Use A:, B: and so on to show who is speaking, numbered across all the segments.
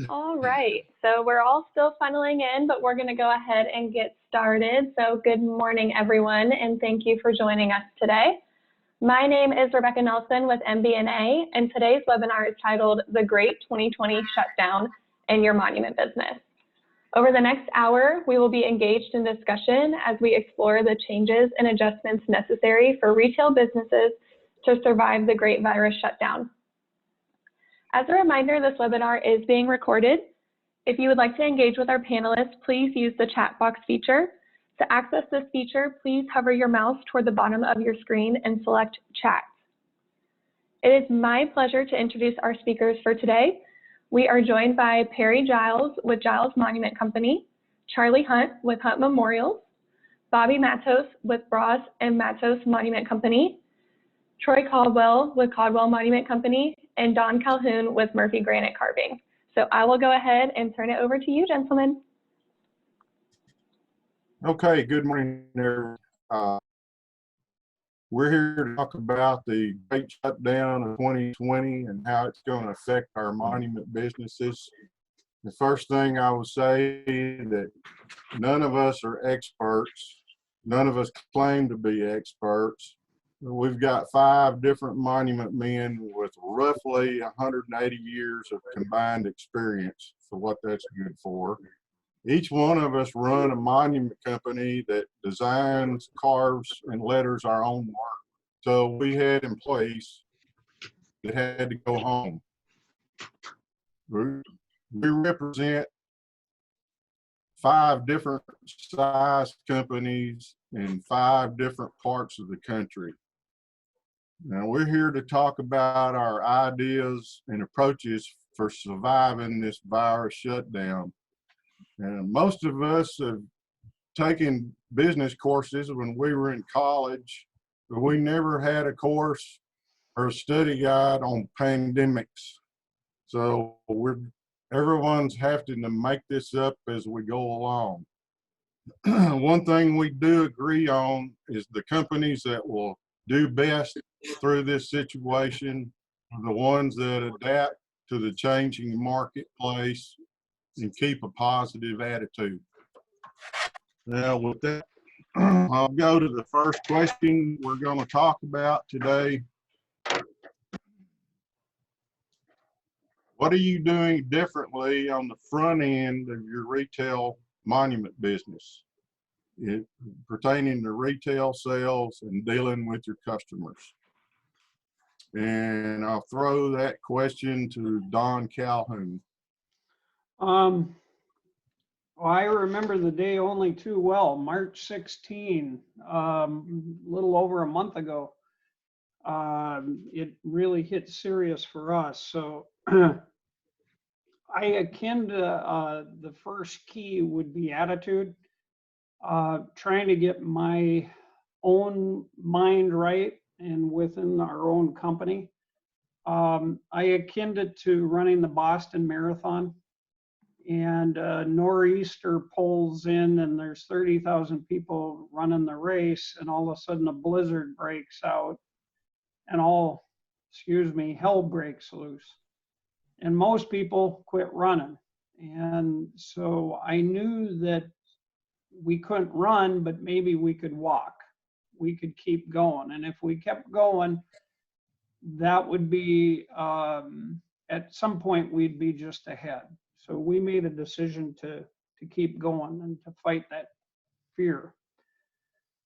A: All right, so we're all still funneling in, but we're going to go ahead and get started. So good morning, everyone, and thank you for joining us today. My name is Rebecca Nelson with MBNA, and today's webinar is titled The Great 2020 Shutdown in Your Monument Business. Over the next hour, we will be engaged in discussion as we explore the changes and adjustments necessary for retail businesses to survive the Great Virus Shutdown. As a reminder, this webinar is being recorded. If you would like to engage with our panelists, please use the chat box feature. To access this feature, please hover your mouse toward the bottom of your screen and select Chat. It is my pleasure to introduce our speakers for today. We are joined by Perry Giles with Giles Monument Company, Charlie Hunt with Hunt Memorials, Bobby Matos with Bras and Matos Monument Company, Troy Caldwell with Caldwell Monument Company, and Don Calhoun with Murphy Granite Carving. So I will go ahead and turn it over to you, gentlemen.
B: Okay, good morning, everyone. We're here to talk about the great shutdown of 2020 and how it's going to affect our monument businesses. The first thing I will say that none of us are experts. None of us claim to be experts. We've got 5 different monument men with roughly 180 years of combined experience for what that's good for. Each one of us run a monument company that designs, carves, and letters our own work. So we had employees that had to go home. We represent 5 different size companies in 5 different parts of the country. Now, we're here to talk about our ideas and approaches for surviving this virus shutdown. And most of us have taken business courses when we were in college, but we never had a course or a study guide on pandemics. So everyone's having to make this up as we go along. One thing we do agree on is the companies that will do best through this situation are the ones that adapt to the changing marketplace and keep a positive attitude. Now with that, I'll go to the first question we're going to talk about today. What are you doing differently on the front end of your retail monument business, pertaining to retail sales and dealing with your customers? And I'll throw that question to Don Calhoun.
C: I remember the day only too well, March 16, a little over a month ago. It really hit serious for us. So I akin to the first key would be attitude, trying to get my own mind right and within our own company. I akin it to running the Boston Marathon, and nor'easter pulls in and there's 30,000 people running the race, and all of a sudden a blizzard breaks out and hell breaks loose. And most people quit running. And so I knew that we couldn't run, but maybe we could walk. We could keep going. And if we kept going, that would be, at some point, we'd be just ahead. So we made a decision to keep going and to fight that fear.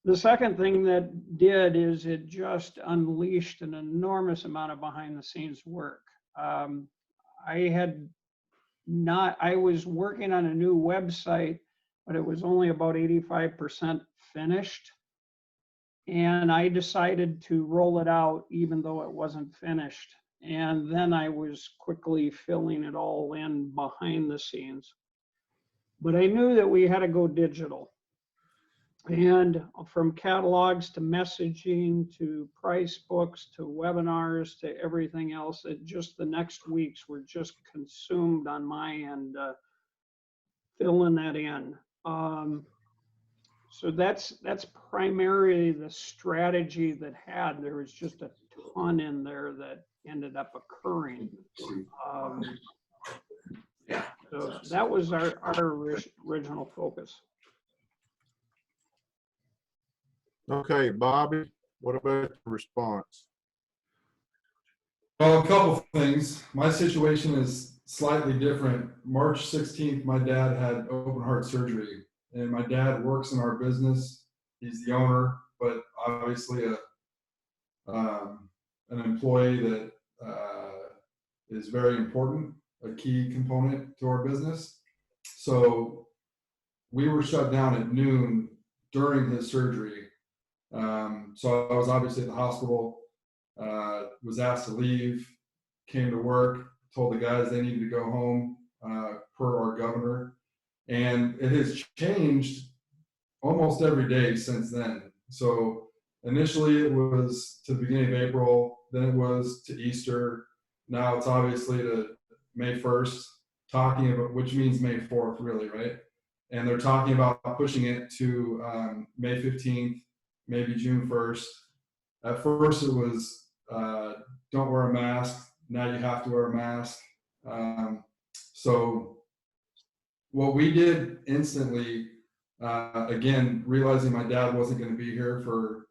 C: The second thing that did is it just unleashed an enormous amount of behind the scenes work. I was working on a new website, but it was only about 85% finished. And I decided to roll it out even though it wasn't finished. And then I was quickly filling it all in behind the scenes. But I knew that we had to go digital. And from catalogs to messaging to price books to webinars to everything else, just the next weeks were just consumed on my end, filling that in. So that's primarily the strategy that there was just a ton in there that ended up occurring. that was our original focus.
B: Okay, Bobby, what about the response?
D: Well, a couple things. My situation is slightly different. March 16th, my dad had open heart surgery, and my dad works in our business. He's the owner, but obviously an employee that is very important, a key component to our business. So we were shut down at noon during his surgery. So I was obviously at the hospital, was asked to leave, came to work, told the guys they needed to go home per our governor. And it has changed almost every day since then. So initially it was to the beginning of April, then it was to Easter. Now it's obviously to May 1st, talking about, which means May 4th really, right? And they're talking about pushing it to May 15th, maybe June 1st. At first it was don't wear a mask. Now you have to wear a mask. So what we did instantly, again, realizing my dad wasn't going to be here for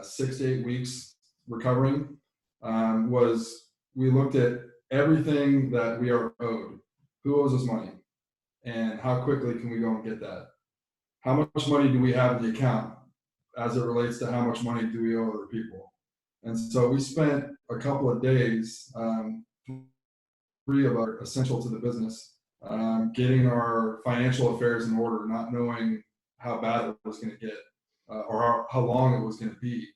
D: 6 to 8 weeks recovering, was we looked at everything that we are owed. Who owes us money? And how quickly can we go and get that? How much money do we have in the account as it relates to how much money do we owe other people? And so we spent a couple of days, 3 of our essential to the business, getting our financial affairs in order, not knowing how bad it was going to get or how long it was going to be.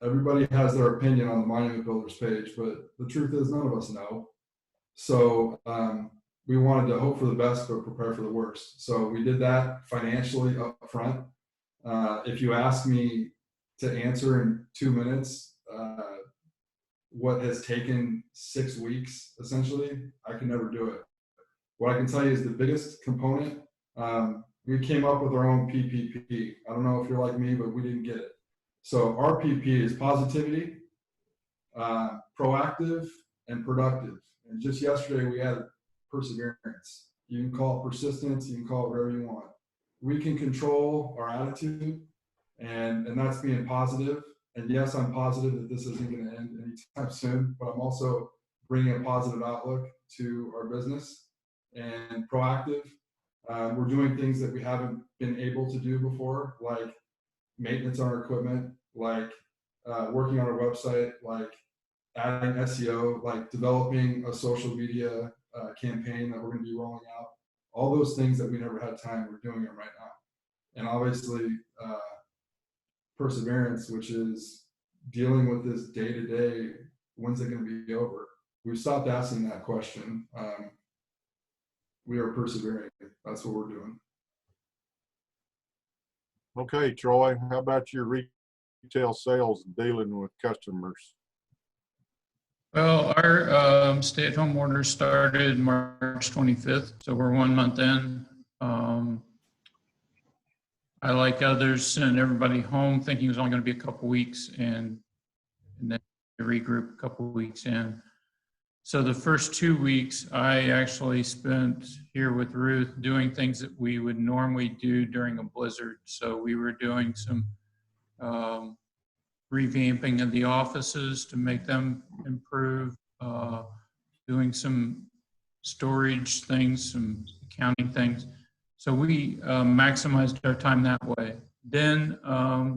D: Everybody has their opinion on the Monument Builders page, but the truth is none of us know. So we wanted to hope for the best, but prepare for the worst. So we did that financially up front. If you ask me to answer in 2 minutes, what has taken 6 weeks, essentially, I can never do it. What I can tell you is the biggest component, we came up with our own PPP. I don't know if you're like me, but we didn't get it. So our PP is positivity, proactive, and productive. And just yesterday we had perseverance. You can call it persistence, you can call it whatever you want. We can control our attitude, and that's being positive. And yes, I'm positive that this isn't going to end anytime soon, but I'm also bringing a positive outlook to our business and proactive. We're doing things that we haven't been able to do before, like maintenance on our equipment, like working on our website, like adding SEO, like developing a social media campaign that we're going to be rolling out. All those things that we never had time, we're doing them right now. And obviously, perseverance, which is dealing with this day to day. When's it going to be over? We've stopped asking that question. We are persevering. That's what we're doing.
B: Okay, Troy, how about your retail sales and dealing with customers?
E: Well, our stay-at-home order started March 25th, so we're 1 month in. I, like others, sent everybody home thinking it was only going to be a couple weeks, and then regroup a couple weeks in. So the first 2 weeks, I actually spent here with Ruth doing things that we would normally do during a blizzard. So we were doing some revamping of the offices to make them improve, doing some storage things, some accounting things. So we maximized our time that way. Then at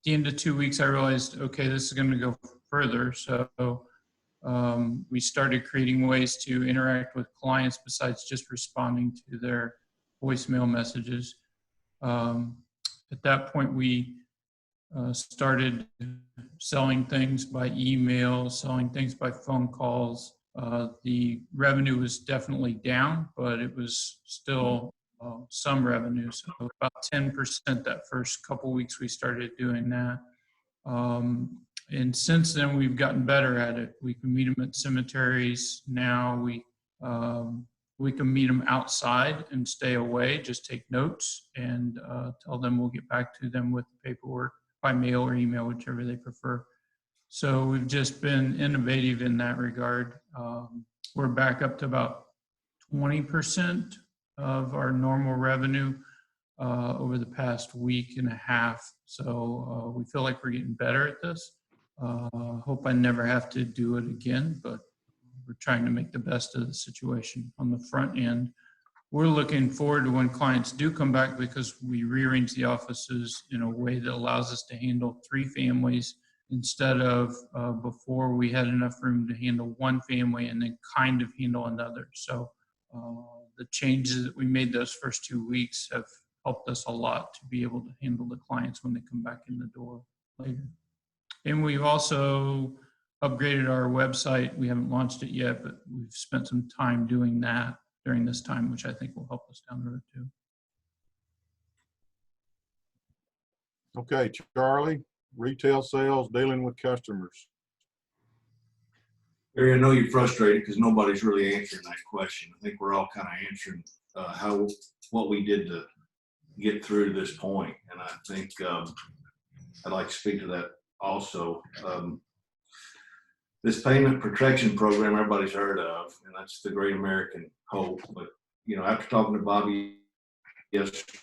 E: the end of 2 weeks, I realized, okay, this is going to go further. So we started creating ways to interact with clients besides just responding to their voicemail messages. At that point, we started selling things by email, selling things by phone calls. The revenue was definitely down, but it was still some revenue. So about 10% that first couple weeks we started doing that. And since then, we've gotten better at it. We can meet them at cemeteries now. We can meet them outside and stay away, just take notes and tell them we'll get back to them with the paperwork by mail or email, whichever they prefer. So we've just been innovative in that regard. We're back up to about 20% of our normal revenue over the past week and a half. So we feel like we're getting better at this. Hope I never have to do it again, but we're trying to make the best of the situation on the front end. We're looking forward to when clients do come back, because we rearrange the offices in a way that allows us to handle 3 families instead of before we had enough room to handle 1 family and then kind of handle another. So the changes that we made those first 2 weeks have helped us a lot to be able to handle the clients when they come back in the door later. And we've also upgraded our website. We haven't launched it yet, but we've spent some time doing that during this time, which I think will help us down the road too.
B: Okay, Charlie, retail sales, dealing with customers.
F: Barry, I know you're frustrated because nobody's really answering that question. I think we're all kind of answering what we did to get through to this point. And I think I'd like to speak to that also. This payment protection program everybody's heard of, and that's the Great American Hope. But, you know, after talking to Bobby yesterday,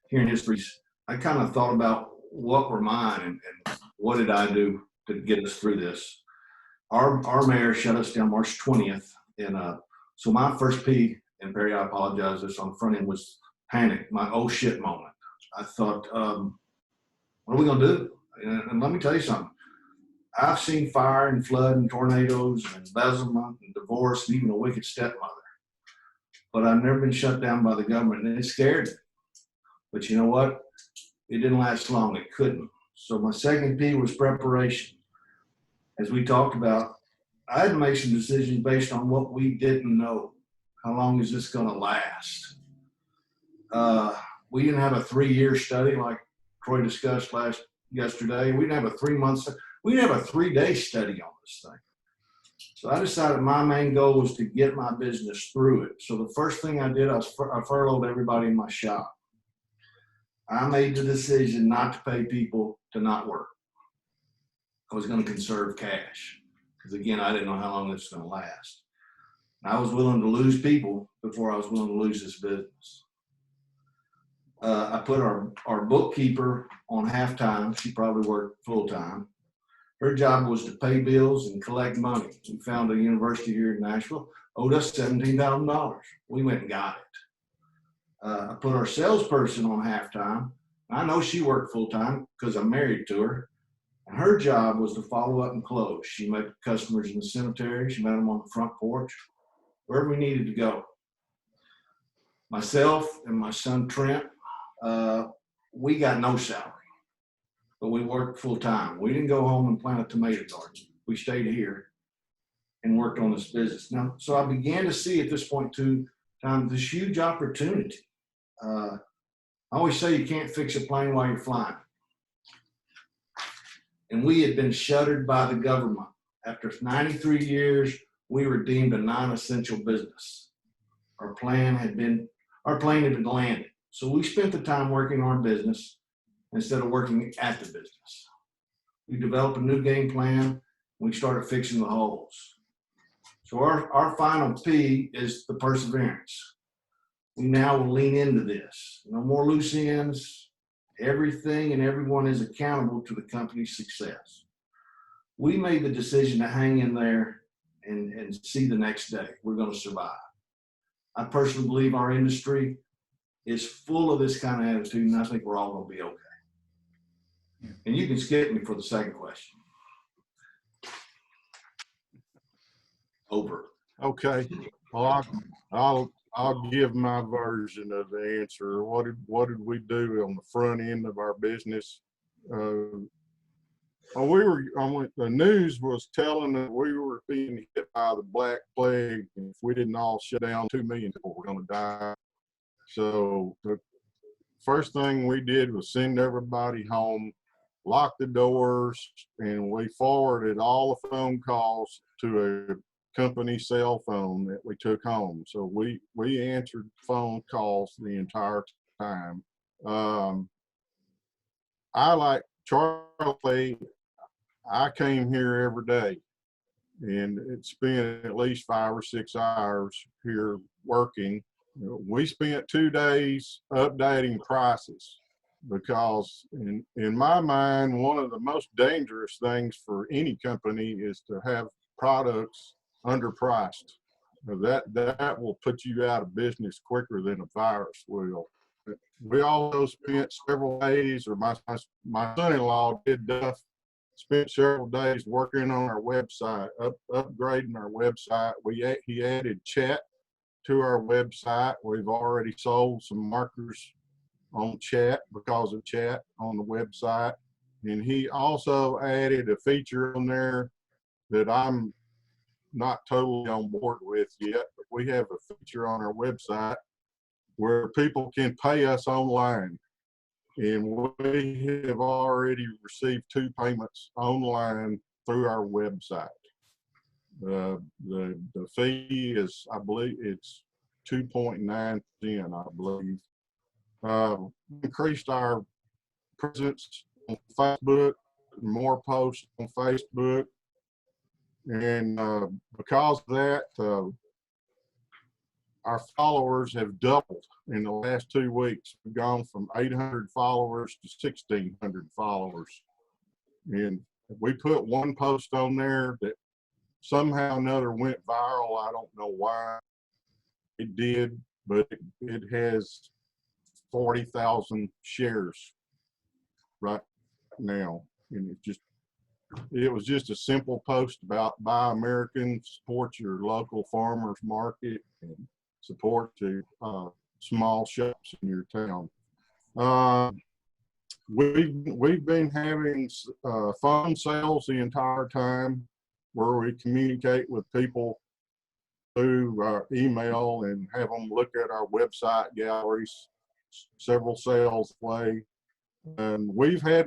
F: hearing his stories, I kind of thought about what were mine and what did I do to get us through this. Our mayor shut us down March 20th. And so my first P, and Barry, I apologize, this on the front end, was panic, my oh shit moment. I thought, what are we gonna do? And let me tell you something. I've seen fire and flood and tornadoes and embezzlement and divorce and even a wicked stepmother. But I've never been shut down by the government, and it scared me. But you know what? It didn't last long. It couldn't. So my second P was preparation. As we talked about, I had to make some decisions based on what we didn't know. How long is this going to last? We didn't have a 3-year study like Troy discussed yesterday. We didn't have a 3-month study. We didn't have a 3-day study on this thing. So I decided my main goal was to get my business through it. So the first thing I did, I furloughed everybody in my shop. I made the decision not to pay people to not work. I was going to conserve cash because, again, I didn't know how long this was going to last. And I was willing to lose people before I was willing to lose this business. I put our bookkeeper on half-time. She probably worked full-time. Her job was to pay bills and collect money. We found a university here in Nashville, owed us $17,000. We went and got it. I put our salesperson on half-time. I know she worked full-time because I'm married to her. And her job was to follow up and close. She met customers in the cemetery. She met them on the front porch, wherever we needed to go. Myself and my son, Trent, we got no salary, but we worked full-time. We didn't go home and plant a tomato garden. We stayed here and worked on this business. Now, so I began to see at this point in time this huge opportunity. I always say you can't fix a plane while you're flying. And we had been shuttered by the government. After 93 years, we were deemed a non-essential business. Our plane had been landed. So we spent the time working on our business instead of working at the business. We developed a new game plan. We started fixing the holes. So our final P is the perseverance. We now will lean into this. No more loose ends. Everything and everyone is accountable to the company's success. We made the decision to hang in there and see the next day. We're going to survive. I personally believe our industry is full of this kind of attitude, and I think we're all going to be okay. Yeah. And you can skip me for the second question. Over.
B: Okay. Well, I'll give my version of the answer. What did we do on the front end of our business? The news was telling that we were being hit by the Black Plague, and if we didn't all shut down, 2 million people were going to die. So the first thing we did was send everybody home, lock the doors, and we forwarded all the phone calls to a company cell phone that we took home. So we answered phone calls the entire time. I like Charlie. I came here every day. and it spent at least 5 or 6 hours here working. We spent 2 days updating prices because in my mind, one of the most dangerous things for any company is to have products underpriced. That will put you out of business quicker than a virus will. We also spent several days, or my son-in-law did, Duff, spent several days working on our website, upgrading our website. He added chat to our website. We've already sold some markers on chat because of chat on the website. And he also added a feature on there that I'm not totally on board with yet, but we have a feature on our website where people can pay us online. And we have already received 2 payments online through our website. The fee is, I believe it's 2.9%, I believe. Increased our presence on Facebook, more posts on Facebook. And because of that, our followers have doubled in the last 2 weeks. We've gone from 800 followers to 1,600 followers. And we put one post on there that somehow or another went viral. I don't know why it did, but it has 40,000 shares right now. And it was just a simple post about buy American, support your local farmers market, and support the small shops in your town. We've been having phone sales the entire time where we communicate with people through our email and have them look at our website galleries, several sales way. And we've had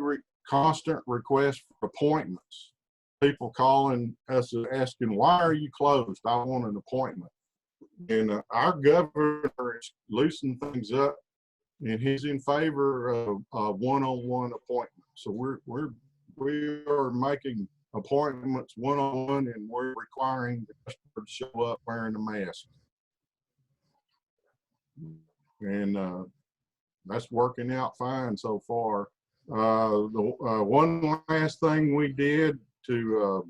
B: constant requests for appointments. People calling us asking, why are you closed? I want an appointment. And our governor is loosening things up, and he's in favor of one-on-one appointments. So we are making appointments one-on-one, and we're requiring the customer to show up wearing a mask. And that's working out fine so far. The one last thing we did to,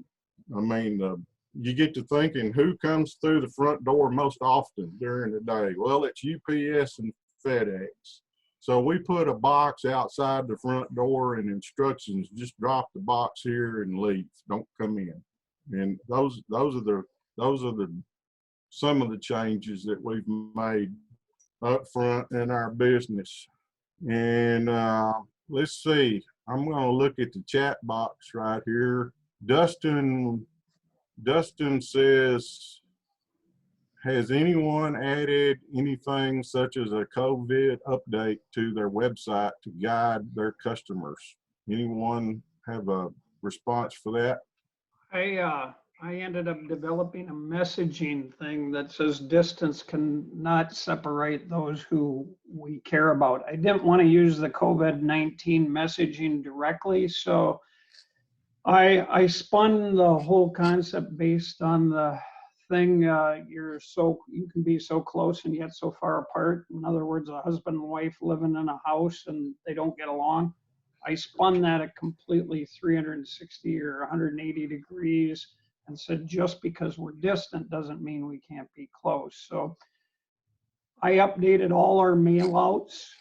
B: you get to thinking who comes through the front door most often during the day. Well, it's UPS and FedEx. So we put a box outside the front door and instructions, just drop the box here and leave, don't come in. And those are some of the changes that we've made up front in our business. And let's see, I'm going to look at the chat box right here. Dustin says, has anyone added anything such as a COVID update to their website to guide their customers? Anyone have a response for that?
C: I ended up developing a messaging thing that says distance cannot separate those who we care about. I didn't want to use the COVID-19 messaging directly, so I spun the whole concept based on the thing, you can be so close and yet so far apart. In other words, a husband and wife living in a house and they don't get along. I spun that at completely 360 or 180 degrees and said, just because we're distant doesn't mean we can't be close. So I updated all our mail outs,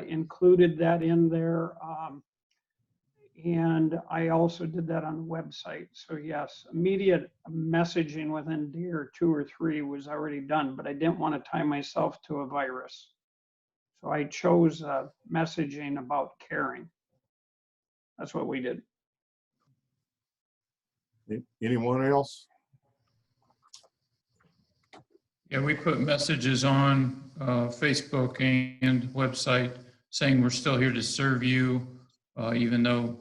C: included that in there. And I also did that on the website. So yes, immediate messaging within a day or 2 or 3 was already done, but I didn't want to tie myself to a virus. So I chose messaging about caring. That's what we did.
B: Anyone else?
E: Yeah, we put messages on Facebook and website saying we're still here to serve you, even though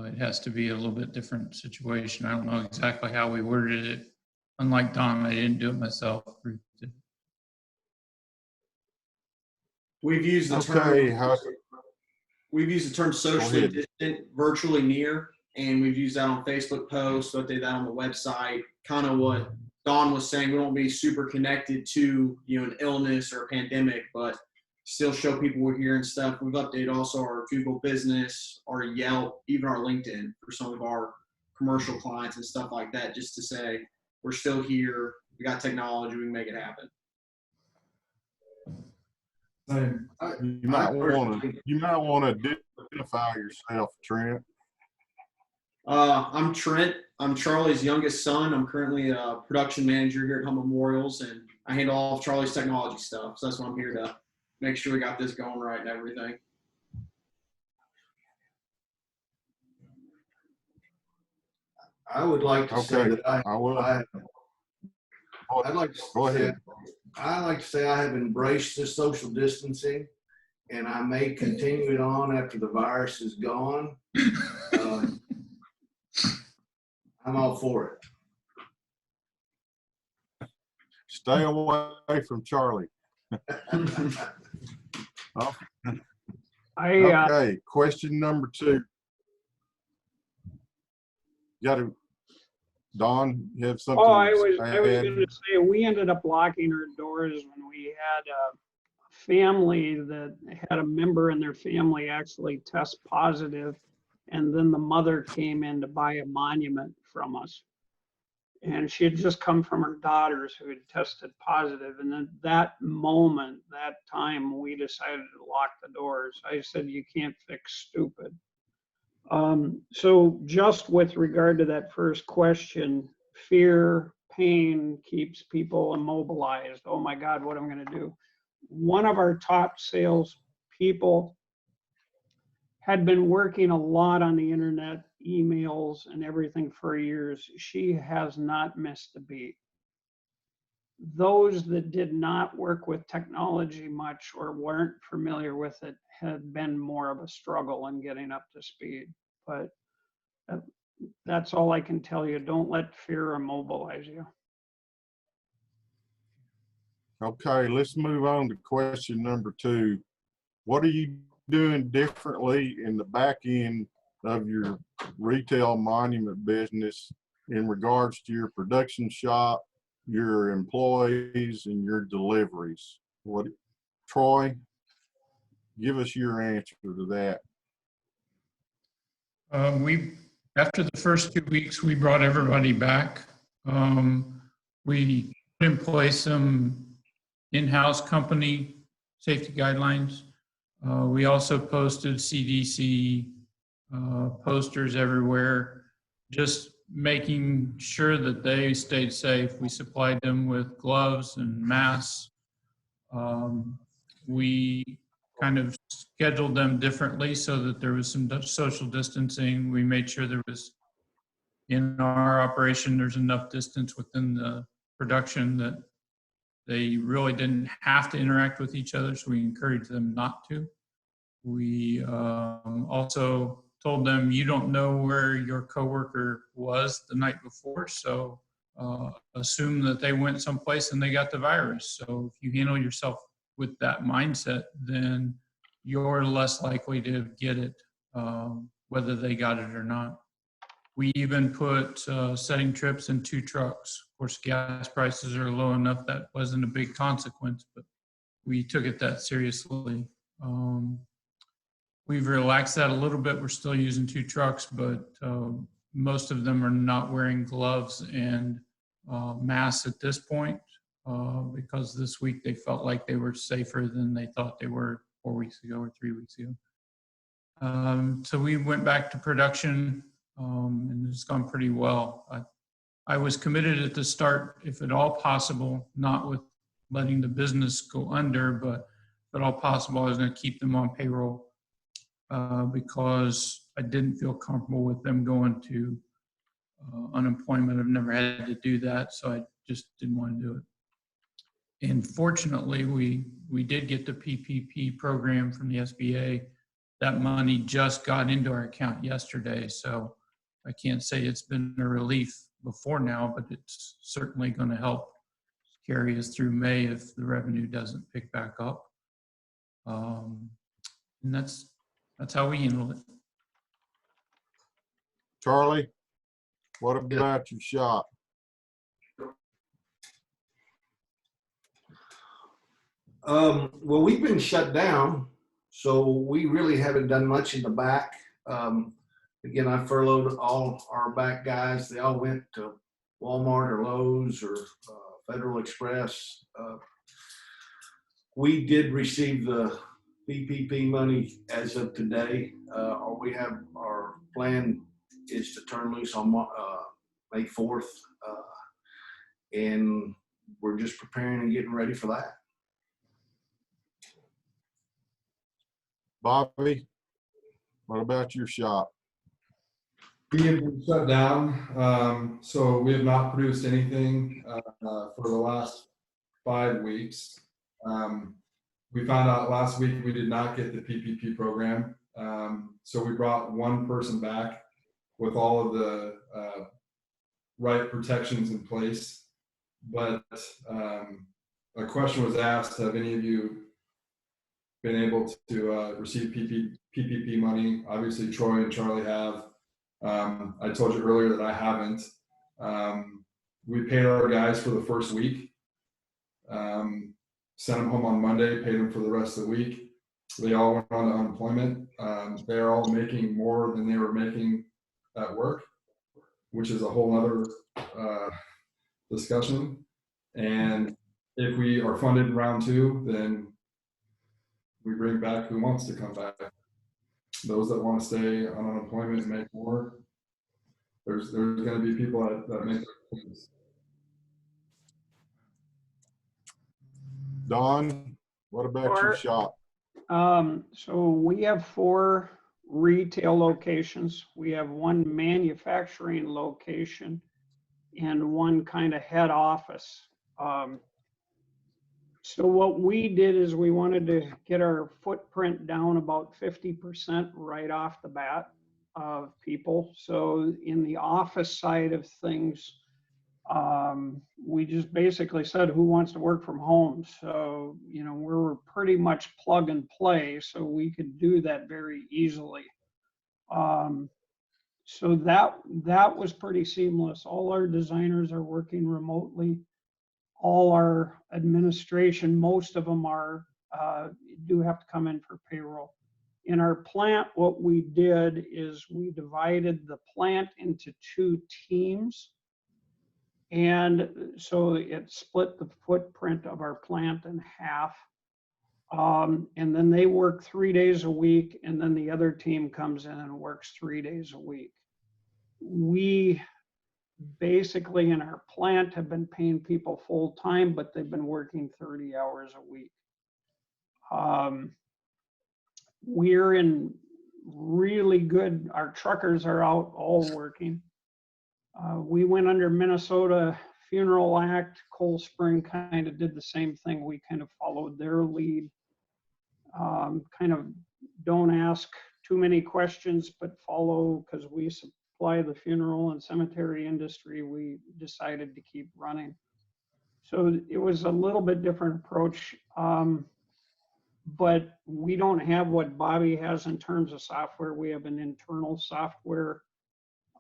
E: it has to be a little bit different situation. I don't know exactly how we worded it. Unlike Don, I didn't do it myself.
G: We've used the term social distant, virtually near. and we've used that on Facebook posts, updated that on the website, kind of what Don was saying. We won't be super connected to, an illness or a pandemic, but still show people we're here and stuff. We've updated also our Google Business, our Yelp, even our LinkedIn for some of our commercial clients and stuff like that, just to say we're still here. We got technology. We can make it happen.
D: Same.
B: You might want to identify yourself, Trent.
G: I'm Trent. I'm Charlie's youngest son. I'm currently a production manager here at Home Memorials, and I handle all of Charlie's technology stuff. So that's why I'm here to make sure we got this going right and everything.
F: I would like to say that
B: I will.
F: I'd like to
B: Go
F: say,
B: ahead.
F: I like to say I have embraced this social distancing, and I may continue it on after the virus is gone. I'm all for it.
B: Stay away from Charlie. Oh, okay, question number 2. Don, you have something?
C: Oh, I was
B: to
C: going
B: add?
C: to say, we ended up locking our doors when we had a family that had a member in their family actually test positive, and then the mother came in to buy a monument from us. And she had just come from her daughters who had tested positive. And at that moment, that time, we decided to lock the doors. I said, you can't fix stupid. So just with regard to that first question, fear, pain keeps people immobilized. Oh my God, what am I going to do? One of our top sales people had been working a lot on the internet, emails and everything for years. She has not missed a beat. Those that did not work with technology much or weren't familiar with it had been more of a struggle in getting up to speed. But that's all I can tell you. Don't let fear immobilize you.
B: Okay, let's move on to question number 2. What are you doing differently in the back end of your retail monument business in regards to your production shop, your employees, and your deliveries? Troy, give us your answer to that.
E: After the first 2 weeks, we brought everybody back. We put in place some in-house company safety guidelines. We also posted CDC posters everywhere, just making sure that they stayed safe. We supplied them with gloves and masks. We kind of scheduled them differently so that there was some social distancing. We made sure there was, in our operation, there's enough distance within the production that they really didn't have to interact with each other, so we encouraged them not to. We also told them, you don't know where your coworker was the night before, so assume that they went someplace and they got the virus. So if you handle yourself with that mindset, then you're less likely to get it, whether they got it or not. We even put setting trips in 2 trucks. Of course, gas prices are low enough that wasn't a big consequence, but we took it that seriously. We've relaxed that a little bit. We're still using 2 trucks, but most of them are not wearing gloves and masks at this point because this week they felt like they were safer than they thought they were 4 weeks ago or 3 weeks ago. So we went back to production and it's gone pretty well. I was committed at the start, if at all possible, not with letting the business go under, but if at all possible, I was going to keep them on payroll because I didn't feel comfortable with them going to unemployment. I've never had to do that, so I just didn't want to do it. And fortunately, we did get the PPP program from the SBA. That money just got into our account yesterday, so I can't say it's been a relief before now, but it's certainly going to help carry us through May if the revenue doesn't pick back up. And that's how we handle it.
B: Charlie, what about your shop?
F: Well, we've been shut down, so we really haven't done much in the back. Again, I furloughed all our back guys. They all went to Walmart or Lowe's or Federal Express. We did receive the PPP money as of today. Or we have our plan is to turn loose on May 4th. And we're just preparing and getting ready for that.
B: Bobby, what about your shop?
D: We have been shut down, so we have not produced anything for the last 5 weeks. We found out last week we did not get the PPP program, so we brought one person back with all of the right protections in place. But a question was asked, have any of you been able to receive PPP money? Obviously, Troy and Charlie have. I told you earlier that I haven't. We paid our guys for the first week, sent them home on Monday, paid them for the rest of the week. They all went on to unemployment. They're all making more than they were making at work, which is a whole other discussion. And if we are funded in round 2, then we bring back who wants to come back. Those that want to stay on unemployment and make more, there's going to be people that make things.
B: Don, what about your shop?
C: So we have 4 retail locations. We have 1 manufacturing location and 1 kind of head office. So what we did is we wanted to get our footprint down about 50% right off the bat of people. So in the office side of things, we just basically said, who wants to work from home? So, you know, we were pretty much plug and play, so we could do that very easily. So that was pretty seamless. All our designers are working remotely. All our administration, most of them are, do have to come in for payroll. In our plant, what we did is we divided the plant into 2 teams. And so it split the footprint of our plant in half. And then they work 3 days a week, and then the other team comes in and works 3 days a week. We basically in our plant have been paying people full time, but they've been working 30 hours a week. We're in really good, our truckers are out all working. We went under Minnesota Funeral Act. Cold Spring kind of did the same thing. We kind of followed their lead. Kind of don't ask too many questions, but follow, because we supply the funeral and cemetery industry, we decided to keep running. So it was a little bit different approach, but we don't have what Bobby has in terms of software. We have an internal software,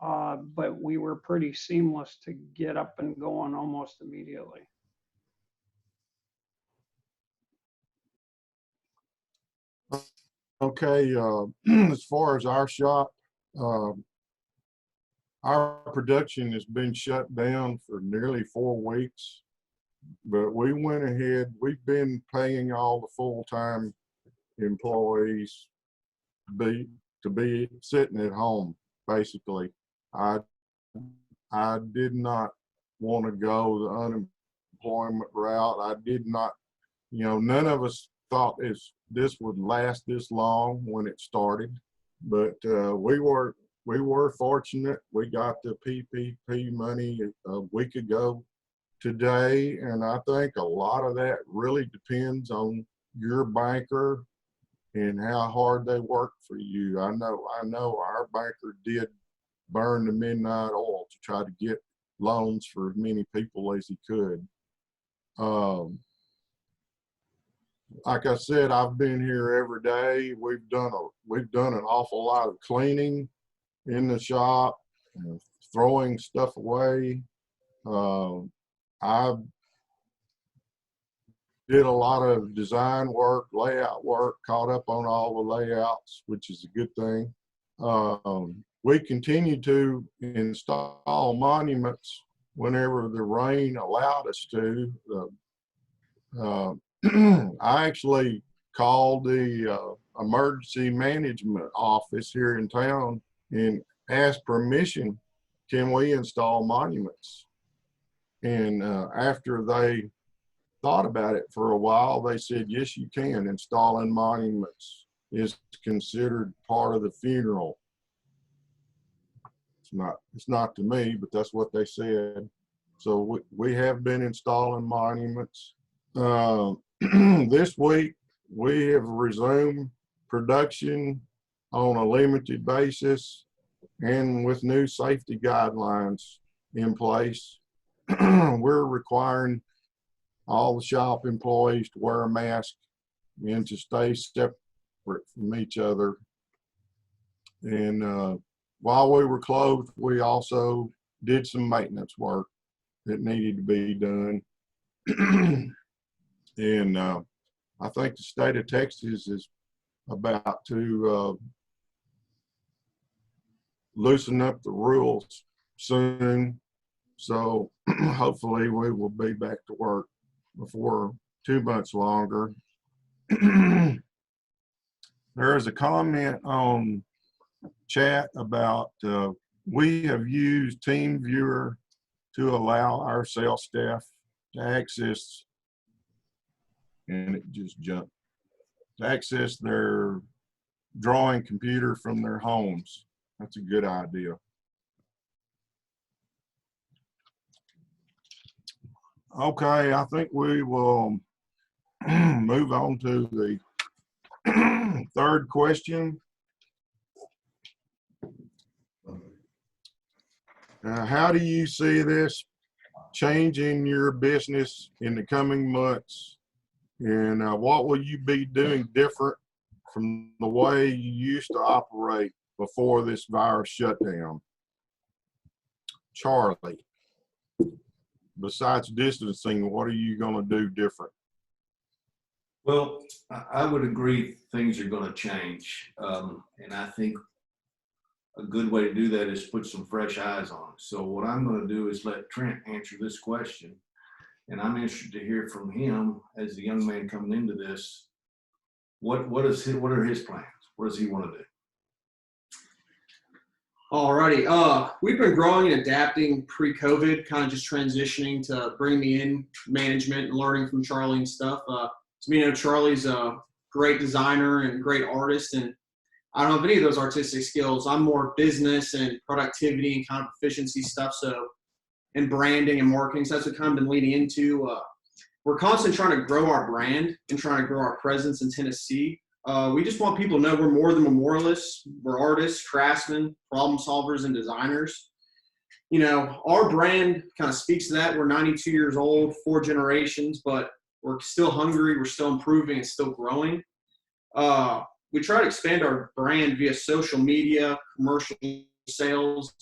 C: but we were pretty seamless to get up and going almost immediately.
B: Okay, as far as our shop, our production has been shut down for nearly 4 weeks, but we went ahead, we've been paying all the full-time employees to be sitting at home, basically. I did not want to go the unemployment route. I did not, you know, none of us thought this would last this long when it started, but we were fortunate. We got the PPP money a week ago today, and I think a lot of that really depends on your banker and how hard they work for you. I know our banker did burn the midnight oil to try to get loans for as many people as he could. Like I said, I've been here every day. We've done an awful lot of cleaning in the shop. throwing stuff away. I did a lot of design work, layout work, caught up on all the layouts, which is a good thing. We continue to install monuments whenever the rain allowed us to. I actually called the emergency management office here in town and asked permission, can we install monuments? And after they thought about it for a while, they said, yes, you can. Installing monuments is considered part of the funeral. It's not to me, but that's what they said. So we have been installing monuments. This week, we have resumed production on a limited basis and with new safety guidelines in place. We're requiring all the shop employees to wear a mask and to stay separate from each other. And while we were closed, we also did some maintenance work that needed to be done. And I think the state of Texas is about to loosen up the rules soon. So hopefully we will be back to work before 2 months longer. There is a comment on chat about we have used TeamViewer to allow our sales staff to access, and it just jumped, to access their drawing computer from their homes. That's a good idea. Okay, I think we will move on to the third question. How do you see this changing your business in the coming months? And what will you be doing different from the way you used to operate before this virus shutdown? Charlie, besides distancing, what are you going to do different?
F: Well, I would agree things are going to change. And I think a good way to do that is put some fresh eyes on it. So what I'm going to do is let Trent answer this question. And I'm interested to hear from him as the young man coming into this. What are his plans? What does he want to do?
G: Alrighty. We've been growing and adapting pre-COVID, kind of just transitioning to bring me in management and learning from Charlie and stuff. So, you know, Charlie's a great designer and great artist, and I don't have any of those artistic skills. I'm more business and productivity and kind of efficiency stuff. So, and branding and marketing. So that's what kind of been leading into. We're constantly trying to grow our brand and trying to grow our presence in Tennessee. We just want people to know we're more than memorialists. We're artists, craftsmen, problem solvers, and designers. You know, our brand kind of speaks to that. We're 92 years old, 4 generations, but we're still hungry. We're still improving and still growing. We try to expand our brand via social media, commercial sales,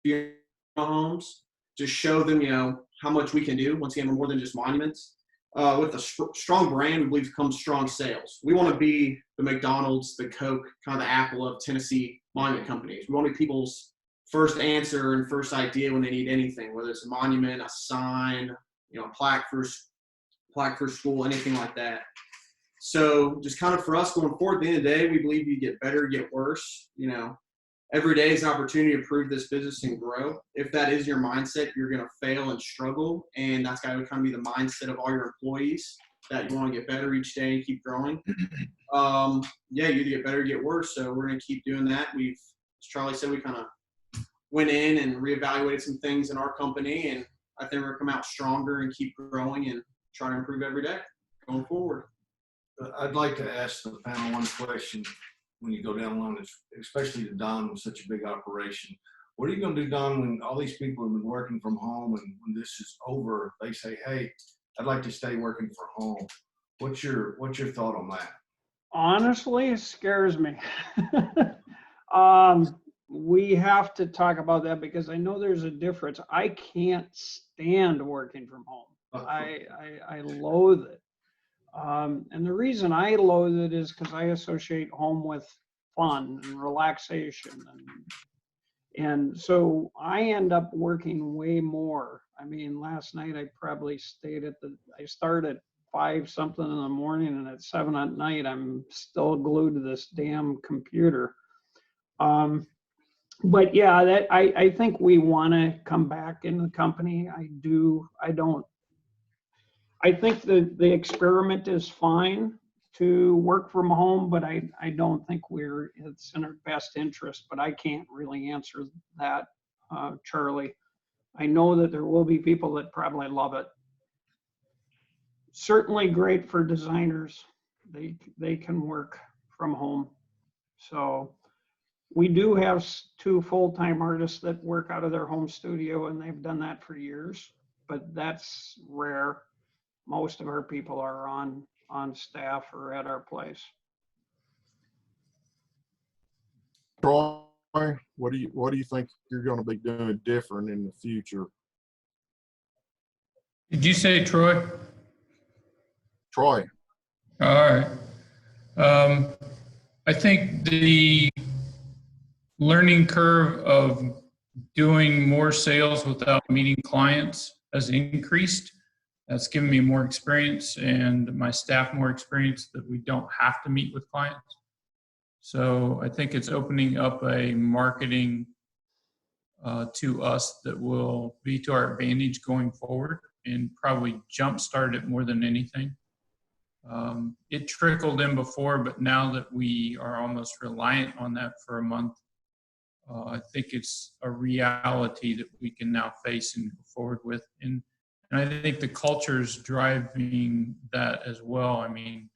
G: and homes. Just show them, you know, how much we can do. Once again, we're more than just monuments. With a strong brand, we believe comes strong sales. We want to be the McDonald's, the Coke, kind of the Apple of Tennessee monument companies. We want to be people's first answer and first idea when they need anything, whether it's a monument, a sign, you know, a plaque for school, anything like that. So just kind of for us going forward, at the end of the day, we believe you get better, get worse. You know, every day is an opportunity to improve this business and grow. If that is your mindset, you're going to fail and struggle. And that's got to kind of be the mindset of all your employees, that you want to get better each day and keep growing. Yeah, you either get better or get worse. So we're going to keep doing that. As Charlie said, we kind of went in and reevaluated some things in our company. And I think we're going to come out stronger and keep growing and try to improve every day going forward.
F: I'd like to ask the panel one question when you go down the line, especially to Don with such a big operation. What are you going to do, Don, when all these people have been working from home and when this is over, they say, hey, I'd like to stay working from home. What's your thought on that?
C: Honestly, it scares me. we have to talk about that because I know there's a difference. I can't stand working from home. I loathe it. And the reason I loathe it is because I associate home with fun and relaxation. And so I end up working way more. I mean, last night I probably I started 5 something in the morning, and at 7 at night, I'm still glued to this damn computer. But yeah, I think we want to come back in the company. I think the experiment is fine to work from home, but I don't think it's in our best interest, but I can't really answer that, Charlie. I know that there will be people that probably love it. Certainly great for designers. They can work from home. So we do have 2 full-time artists that work out of their home studio, and they've done that for years, but that's rare. Most of our people are on staff or at our place.
B: Troy, what do you think you're going to be doing different in the future?
E: Did you say Troy?
B: Troy.
E: All right. I think the learning curve of doing more sales without meeting clients has increased. That's given me more experience and my staff more experience that we don't have to meet with clients. So I think it's opening up a marketing to us that will be to our advantage going forward and probably jumpstart it more than anything. It trickled in before, but now that we are almost reliant on that for a month, I think it's a reality that we can now face and go forward with. And I think the culture's driving that as well. I mean,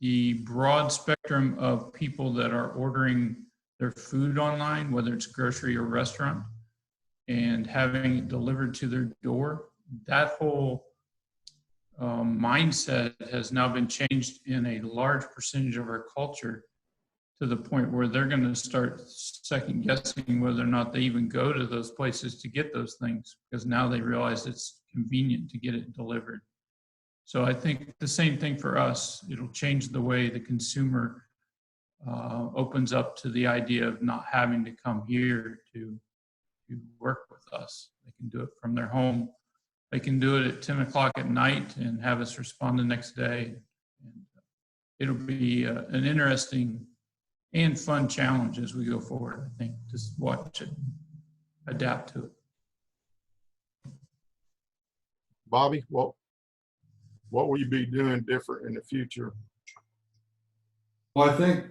E: the broad spectrum of people that are ordering their food online, whether it's grocery or restaurant, and having it delivered to their door, that whole mindset has now been changed in a large percentage of our culture to the point where they're going to start second guessing whether or not they even go to those places to get those things, because now they realize it's convenient to get it delivered. So I think the same thing for us. It'll change the way the consumer opens up to the idea of not having to come here to work with us. They can do it from their home. They can do it at 10 o'clock at night and have us respond the next day. And it'll be an interesting and fun challenge as we go forward, I think. Just watch it, adapt to it.
B: Bobby, what will you be doing different in the future?
D: Well, I think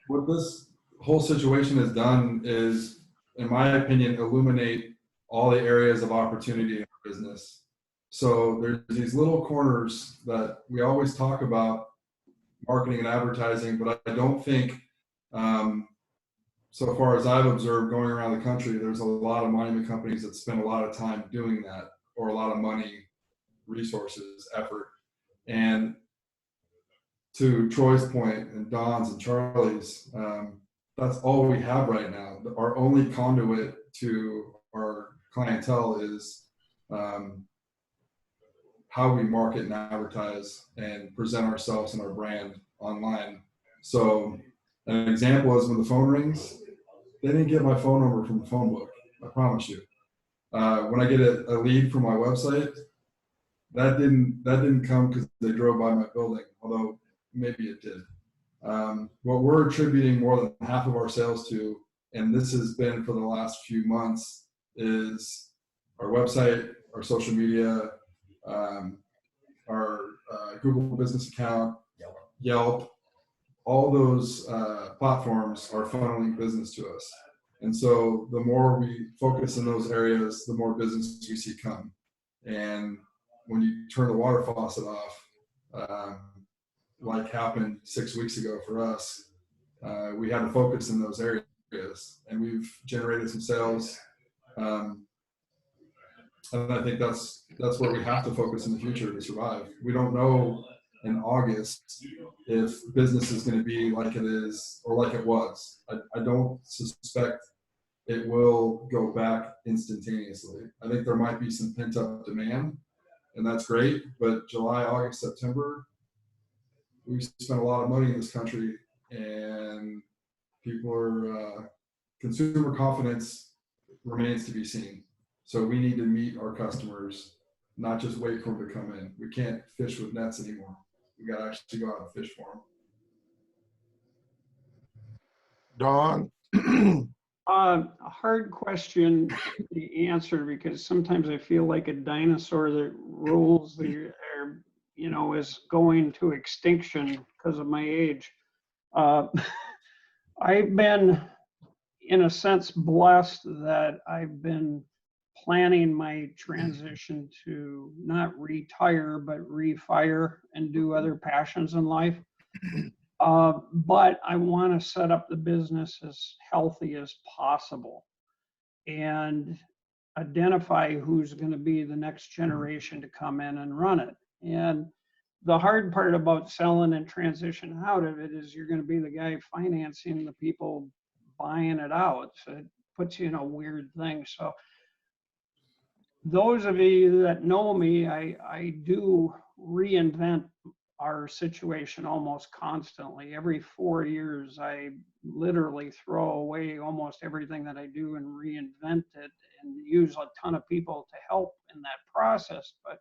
D: what this whole situation has done is, in my opinion, illuminate all the areas of opportunity in our business. So there's these little corners that we always talk about, marketing and advertising, but I don't think, so far as I've observed going around the country, there's a lot of monument companies that spend a lot of time doing that, or a lot of money, resources, effort. And to Troy's point and Don's and Charlie's, that's all we have right now. Our only conduit to our clientele is how we market and advertise and present ourselves and our brand online. So an example is when the phone rings, they didn't get my phone number from the phone book, I promise you. When I get a lead from my website, that didn't come because they drove by my building, although maybe it did. What we're attributing more than half of our sales to, and this has been for the last few months, is our website, our social media, our Google business account, Yelp. All those platforms are funneling business to us. And so the more we focus in those areas, the more business we see come. And when you turn the water faucet off, like happened 6 weeks ago for us, we had to focus in those areas, and we've generated some sales. And I think that's where we have to focus in the future to survive. We don't know in August if business is going to be like it is or like it was. I don't suspect it will go back instantaneously. I think there might be some pent up demand, and that's great. But July, August, September, we spent a lot of money in this country, and people are consumer confidence remains to be seen. So we need to meet our customers, not just wait for them to come in. We can't fish with nets anymore. We got to actually go out and fish for them.
B: Don,
C: A hard question to answer because sometimes I feel like a dinosaur that rules is going to extinction because of my age. I've been, in a sense, blessed that I've been planning my transition to not retire, but refire and do other passions in life. But I want to set up the business as healthy as possible and identify who's going to be the next generation to come in and run it. And the hard part about selling and transition out of it is you're going to be the guy financing the people buying it out. So it puts you in a weird thing. So those of you that know me, I do reinvent our situation almost constantly. Every 4 years, I literally throw away almost everything that I do and reinvent it and use a ton of people to help in that process. But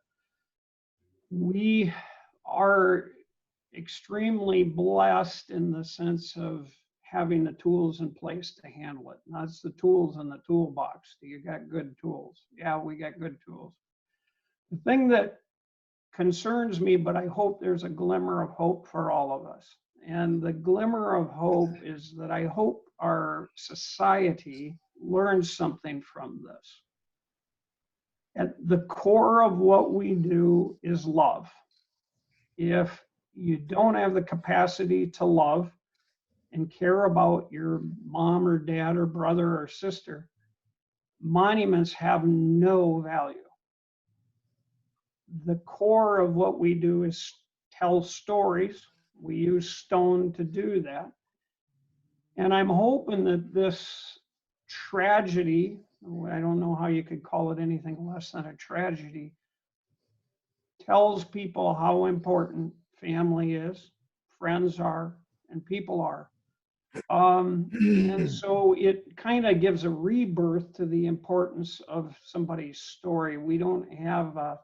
C: we are extremely blessed in the sense of having the tools in place to handle it. And that's the tools in the toolbox. Do you got good tools? Yeah, we got good tools. The thing that concerns me, but I hope there's a glimmer of hope for all of us. And the glimmer of hope is that I hope our society learns something from this. At the core of what we do is love. If you don't have the capacity to love and care about your mom or dad or brother or sister, monuments have no value. The core of what we do is tell stories. We use stone to do that. And I'm hoping that this tragedy, I don't know how you could call it anything less than a tragedy, tells people how important family is, friends are, and people are. And so it kind of gives a rebirth to the importance of somebody's story. We don't have a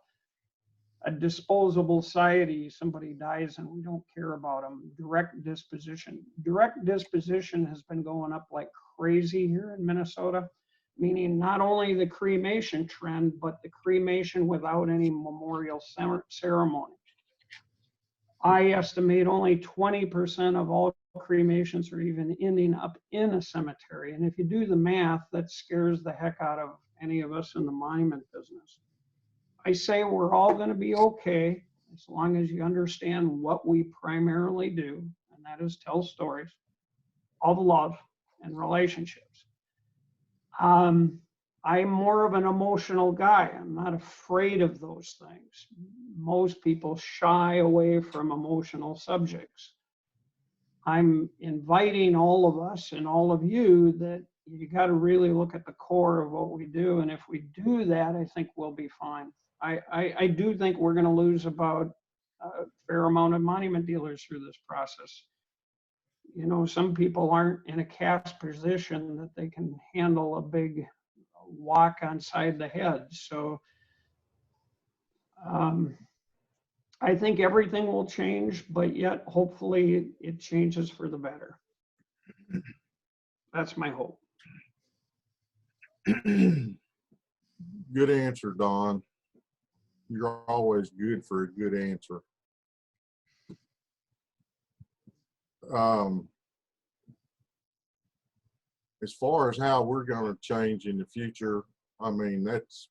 C: disposable society. Somebody dies and we don't care about them. Direct disposition. Direct disposition has been going up like crazy here in Minnesota, meaning not only the cremation trend, but the cremation without any memorial ceremony. I estimate only 20% of all cremations are even ending up in a cemetery. And if you do the math, that scares the heck out of any of us in the monument business. I say we're all going to be okay as long as you understand what we primarily do, and that is tell stories of love and relationships. I'm more of an emotional guy. I'm not afraid of those things. Most people shy away from emotional subjects. I'm inviting all of us and all of you that you got to really look at the core of what we do. And if we do that, I think we'll be fine. I do think we're going to lose about a fair amount of monument dealers through this process. You know, some people aren't in a cash position that they can handle a big whack on side the head. So I think everything will change, but yet hopefully it changes for the better. That's my hope.
B: good answer, Don. You're always good for a good answer. As far as how we're going to change in the future, I mean, that's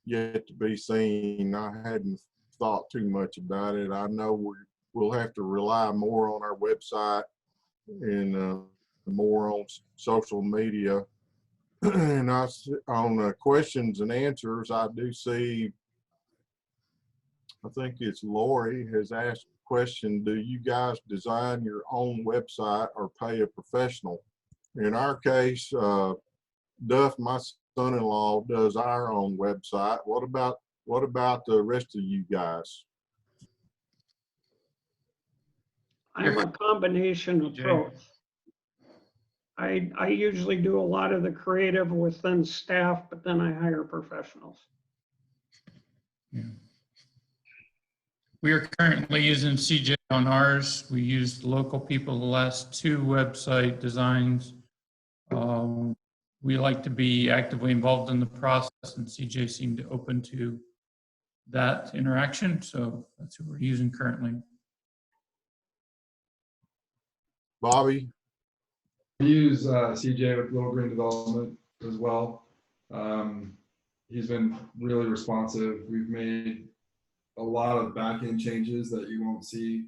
B: yet to be seen. I hadn't thought too much about it. I know we'll have to rely more on our website and more on social media. And on questions and answers, I do see I think it's Lori has asked a question, do you guys design your own website or pay a professional? In our case, Duff, my son-in-law, does our own website. What about the rest of you guys?
C: I'm a combination of both. I usually do a lot of the creative within staff, but then I hire professionals.
E: Yeah. We are currently using CJ on ours. We used local people the last 2 website designs. We like to be actively involved in the process, and CJ seemed open to that interaction, so that's who we're using currently.
B: Bobby?
D: We use CJ with Little Green Development as well. He's been really responsive. We've made a lot of back-end changes that you won't see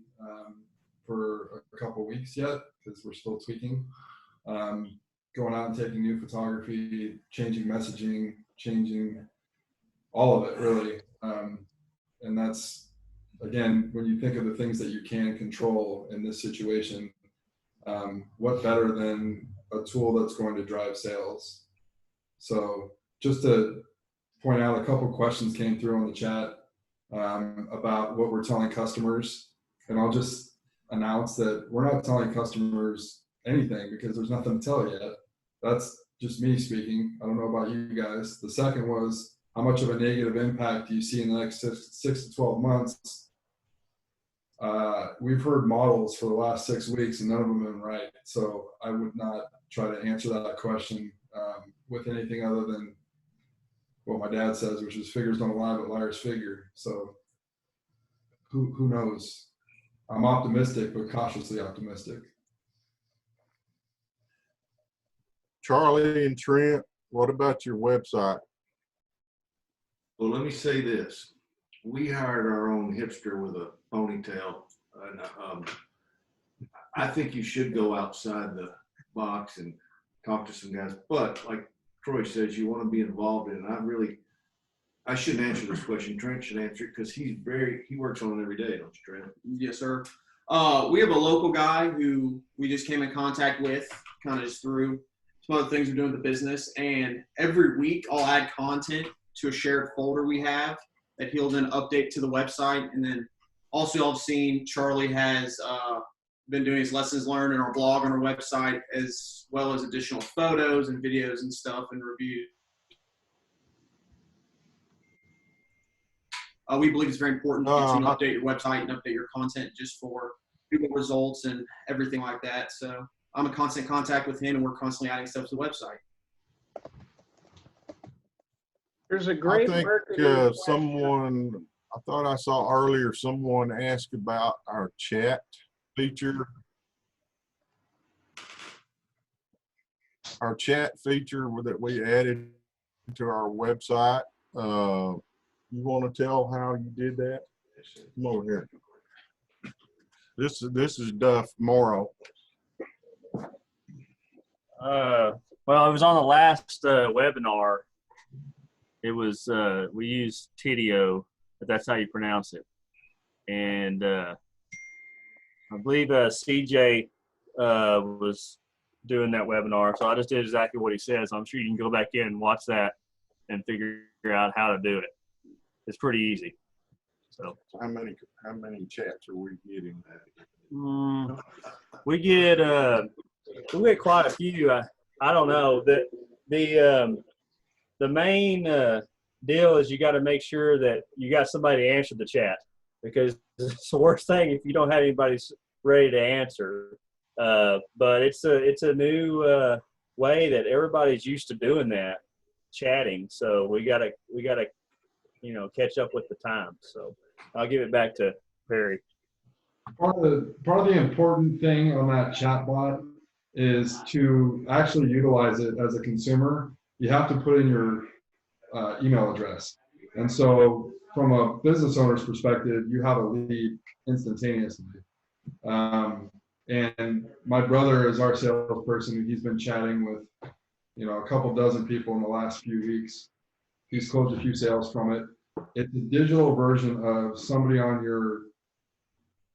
D: for a couple of weeks yet because we're still tweaking. Going out and taking new photography, changing messaging, changing all of it really. And that's, again, when you think of the things that you can control in this situation, what better than a tool that's going to drive sales? So just to point out, a couple questions came through on the chat about what we're telling customers. And I'll just announce that we're not telling customers anything because there's nothing to tell yet. That's just me speaking. I don't know about you guys. The second was, how much of a negative impact do you see in the next 6 to 12 months? We've heard models for the last 6 weeks and none of them have been right. So I would not try to answer that question with anything other than what my dad says, which is figures don't lie, but liars figure. So who knows? I'm optimistic, but cautiously optimistic.
B: Charlie and Trent, what about your website?
F: Well, let me say this. We hired our own hipster with a ponytail. And, I think you should go outside the box and talk to some guys. But like Troy says, you want to be involved in it. I shouldn't answer this question. Trent should answer it because he works on it every day, don't you, Trent?
G: Yes, sir. We have a local guy who we just came in contact with, kind of just through some other things we're doing with the business. And every week I'll add content to a shared folder we have that he'll then update to the website. And then also I've seen Charlie has been doing his lessons learned in our blog on our website, as well as additional photos and videos and stuff and reviews. We believe it's very important to continue to update your website and update your content just for Google results and everything like that. So I'm in constant contact with him, and we're constantly adding stuff to the website.
C: There's a great
B: I thought I saw earlier someone asked about our chat feature. Our chat feature that we added to our website. You want to tell how you did that? Come over here. This is Duff Morrow.
H: Well, it was on the last webinar. It was we used Tidio, but that's how you pronounce it. And I believe CJ was doing that webinar, so I just did exactly what he says. I'm sure you can go back in and watch that and figure out how to do it. It's pretty easy. So
B: how many chats are we getting?
H: We get quite a few. I don't know. The main deal is you got to make sure that you got somebody to answer the chat, because it's the worst thing if you don't have anybody ready to answer. But it's a new way that everybody's used to doing that, chatting. So we gotta catch up with the time. So I'll give it back to Perry.
D: Part of the important thing on that chat bot is to actually utilize it as a consumer. You have to put in your email address. And so from a business owner's perspective, you have a lead instantaneously. And my brother is our salesperson. He's been chatting with, a couple dozen people in the last few weeks. He's closed a few sales from it. It's a digital version of somebody on your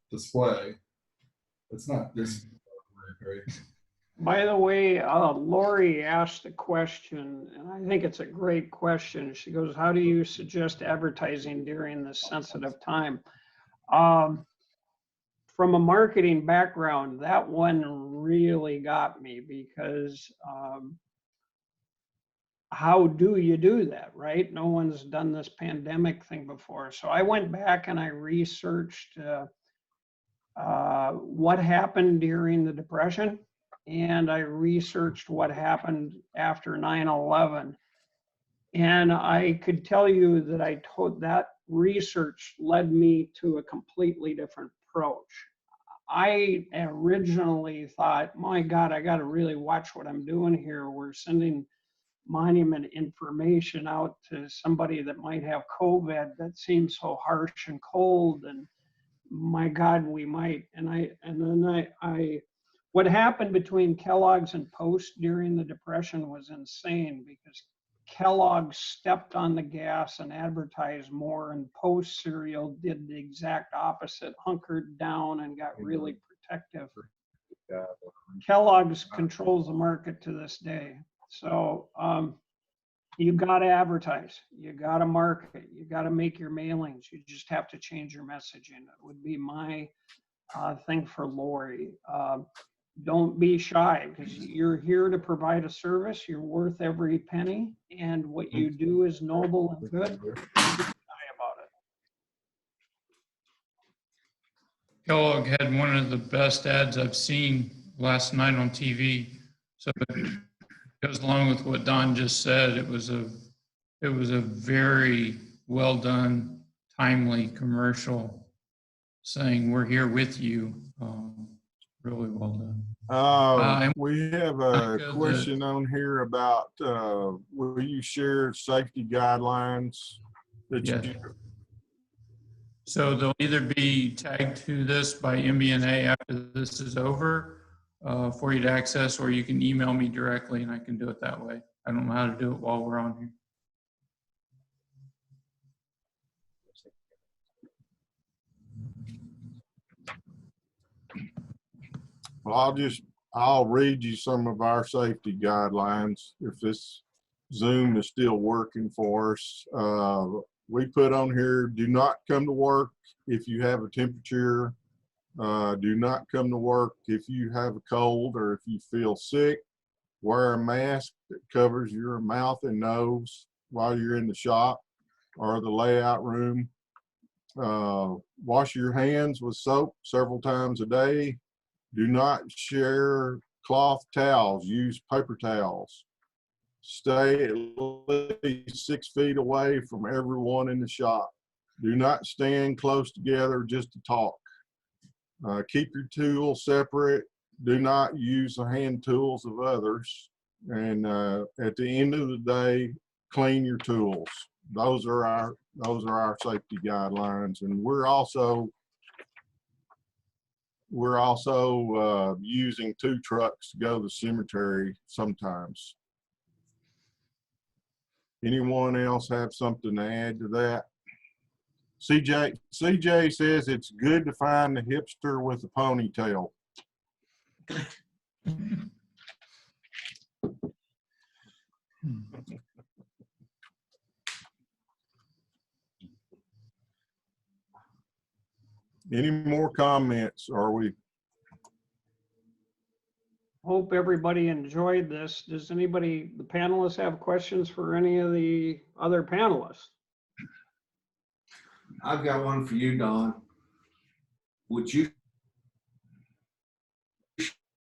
D: display. It's not this.
C: By the way, Lori asked a question, and I think it's a great question. She goes, how do you suggest advertising during this sensitive time? From a marketing background, that one really got me because how do you do that, right? No one's done this pandemic thing before. So I went back and I researched what happened during the Depression, and I researched what happened after 9/11. And I could tell you that that research led me to a completely different approach. I originally thought, my God, I got to really watch what I'm doing here. We're sending monument information out to somebody that might have COVID. That seems so harsh and cold. And my God, we might. What happened between Kellogg's and Post during the Depression was insane because Kellogg stepped on the gas and advertised more, and Post cereal did the exact opposite, hunkered down and got really protective. Kellogg's controls the market to this day. So you got to advertise, you got to market, you got to make your mailings. You just have to change your messaging. It would be my thing for Lori. Don't be shy because you're here to provide a service. You're worth every penny, and what you do is noble and good. Don't be shy about it.
E: Kellogg had one of the best ads I've seen last night on TV. So it goes along with what Don just said. It was a very well done, timely commercial saying we're here with you. Really well done.
B: We have a question on here about will you share safety guidelines that you
E: So they'll either be tagged to this by MBNA after this is over for you to access, or you can email me directly and I can do it that way. I don't know how to do it while we're on here.
B: Well, I'll read you some of our safety guidelines if this Zoom is still working for us. We put on here, do not come to work if you have a temperature. Do not come to work if you have a cold or if you feel sick. Wear a mask that covers your mouth and nose while you're in the shop or the layout room. Wash your hands with soap several times a day. Do not share cloth towels. Use paper towels. Stay at least 6 feet away from everyone in the shop. Do not stand close together just to talk. Keep your tools separate. Do not use the hand tools of others. And at the end of the day, clean your tools. Those are our safety guidelines. And we're also using 2 trucks to go to the cemetery sometimes. Anyone else have something to add to that? CJ says it's good to find the hipster with a ponytail. Any more comments? Are we?
C: Hope everybody enjoyed this. Does anybody, the panelists, have questions for any of the other panelists?
F: I've got one for you, Don. Would you show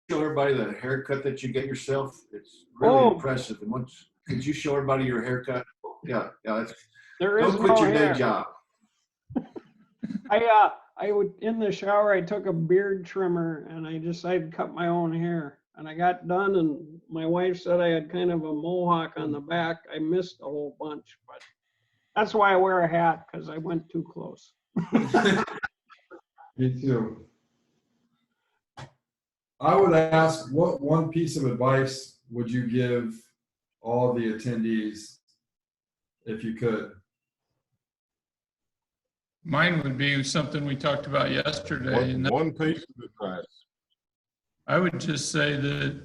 F: everybody the haircut that you get yourself? It's really impressive. And could you show everybody your haircut? Yeah.
C: There is
F: don't quit
C: no
F: your
C: hair.
F: day job.
C: I would, in the shower, I took a beard trimmer and I decided to cut my own hair. And I got done and my wife said I had kind of a mohawk on the back. I missed a whole bunch, but that's why I wear a hat, because I went too close.
D: Me too. I would ask, what one piece of advice would you give all the attendees if you could?
E: Mine would be something we talked about yesterday, and
B: One piece of advice.
E: I would just say that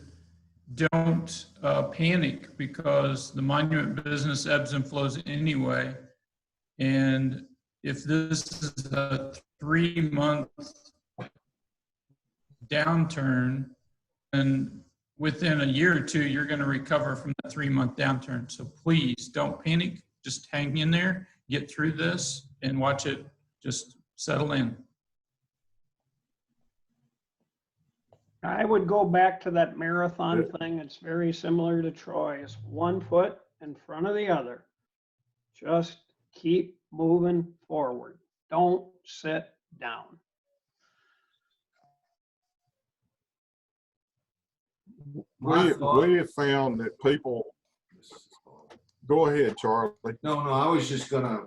E: don't panic, because the monument business ebbs and flows anyway. And if this is a 3-month downturn, then within a year or two, you're going to recover from that 3-month downturn. So please don't panic. Just hang in there, get through this, and watch it just settle in.
C: I would go back to that marathon thing. It's very similar to Troy's. 1 foot in front of the other. Just keep moving forward. Don't sit down.
B: We have found that people, go ahead, Charlie.
F: No, I was just gonna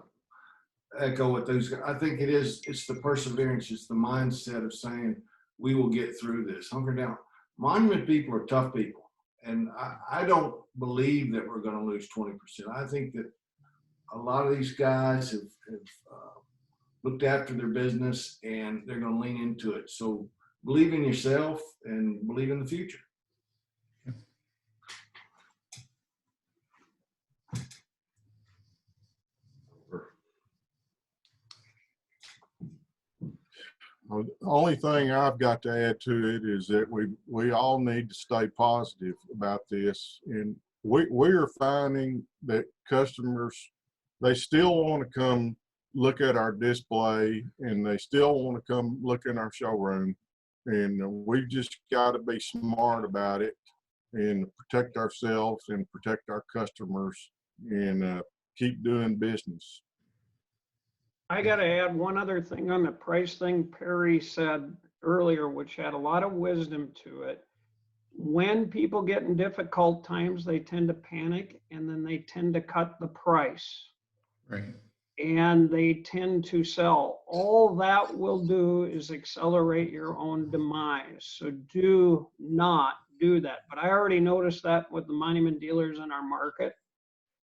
F: echo what those, I think it's the perseverance, it's the mindset of saying, we will get through this. Hunker down. Monument people are tough people. And I don't believe that we're gonna lose 20%. I think that a lot of these guys have looked after their business and they're gonna lean into it. So believe in yourself and believe in the future.
B: The only thing I've got to add to it is that we all need to stay positive about this. And we're finding that customers, they still want to come look at our display and they still want to come look in our showroom. And we just got to be smart about it and protect ourselves and protect our customers and keep doing business.
C: I got to add one other thing on the price thing Perry said earlier, which had a lot of wisdom to it. When people get in difficult times, they tend to panic and then they tend to cut the price.
E: Right.
C: And they tend to sell. All that will do is accelerate your own demise. So do not do that. But I already noticed that with the monument dealers in our market.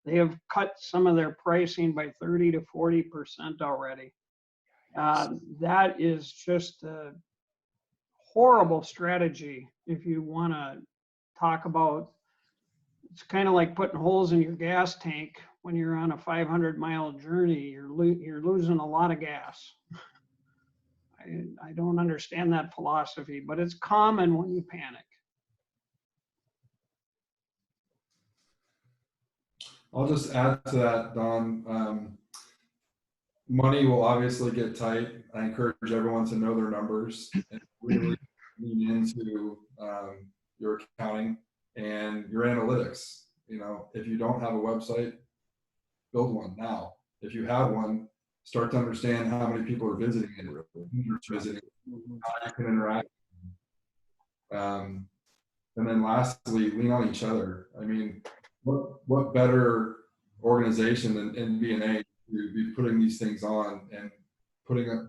C: They have cut some of their pricing by 30 to 40% already. That is just a horrible strategy if you want to talk about, it's kind of like putting holes in your gas tank when you're on a 500-mile journey. You're losing a lot of gas. I don't understand that philosophy, but it's common when you panic.
D: I'll just add to that, Don. Money will obviously get tight. I encourage everyone to know their numbers and really lean into your accounting and your analytics. You know, if you don't have a website, build one now. If you have one, start to understand how many people are visiting it, who's visiting, how you can interact. And then lastly, lean on each other. I mean, what better organization than NBNA to be putting these things on and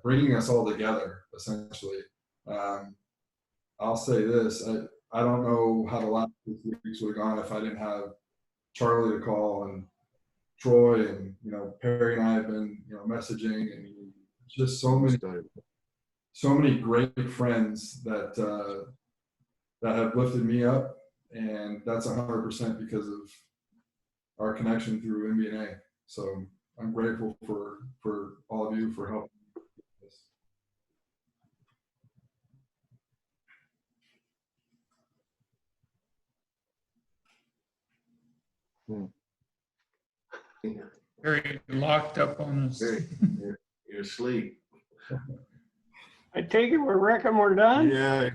D: bringing us all together, essentially. I'll say this, I don't know how the last 2 weeks would have gone if I didn't have Charlie to call and Troy and, you know, Perry and I have been, you know, messaging, and just so many great friends that have lifted me up, and that's 100% because of our connection through MBNA. So I'm grateful for all of you for helping with
B: Hmm.
E: Very locked up on us.
F: You're asleep.
C: I take it we're done?
B: Yeah.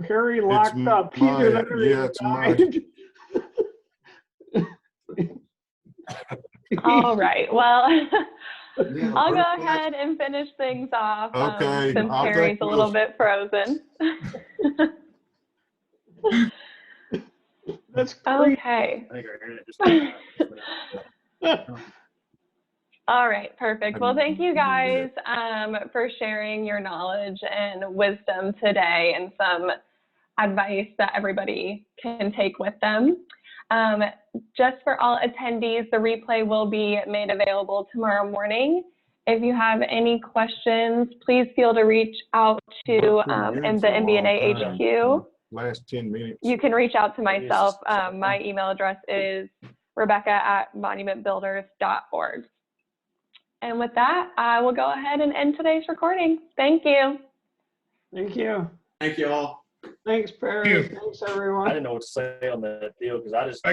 C: Perry locked up. He
B: It's
C: died.
A: All right. Well,
F: Yeah,
A: I'll go
F: perfect.
A: ahead and finish things off
B: Okay,
A: since
B: I'll
A: Perry's
B: take
A: a little
B: those.
A: bit frozen.
C: That's great.
A: Okay.
H: I think our internet just
A: All right, perfect. Well, thank you guys for sharing your knowledge and wisdom today and some advice that everybody can take with them. Just for all attendees, the replay will be made available tomorrow morning If you have any questions, please feel to reach out to in the MBNA HQ.
B: Last 10 minutes.
A: You can reach out to myself. My email address is rebecca@monumentbuilders.org. And with that, I will go ahead and end today's recording. Thank you.
C: Thank you.
G: Thank you all.
C: Thanks, Perry.
E: Thank you.
C: Thanks, everyone.
H: I didn't know what to say on that deal because I just